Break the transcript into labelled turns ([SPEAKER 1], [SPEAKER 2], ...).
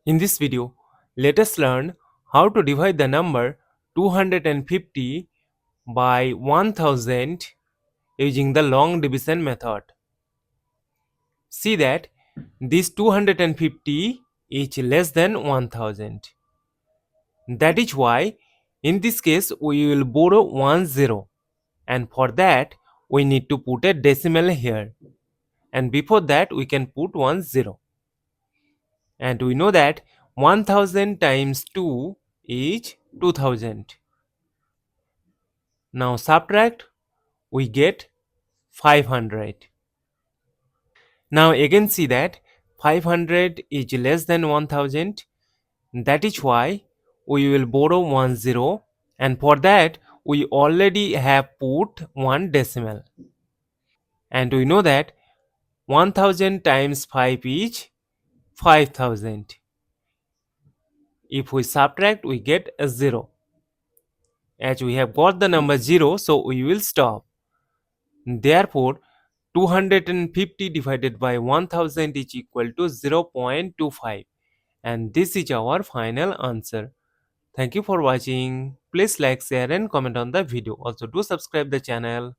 [SPEAKER 1] In this video, let us learn how to divide the number 250 by 1000 using the long division method. See that this 250 is less than 1000. That is why in this case we will borrow 10, and for that we need to put a decimal here, and before that we can put 10. And we know that 1000 times 2 is 2000. Now subtract, we get 500. Now again see that 500 is less than 1000. That is why we will borrow 10, and for that we already have put one decimal. And we know that 1000 times 5 is 5000. If we subtract, we get a 0. As we have got the number 0, so we will stop. Therefore, 250 divided by 1000 is equal to 0.25, and this is our final answer. Thank you for watching. Please like, share and comment on the video. Also do subscribe the channel.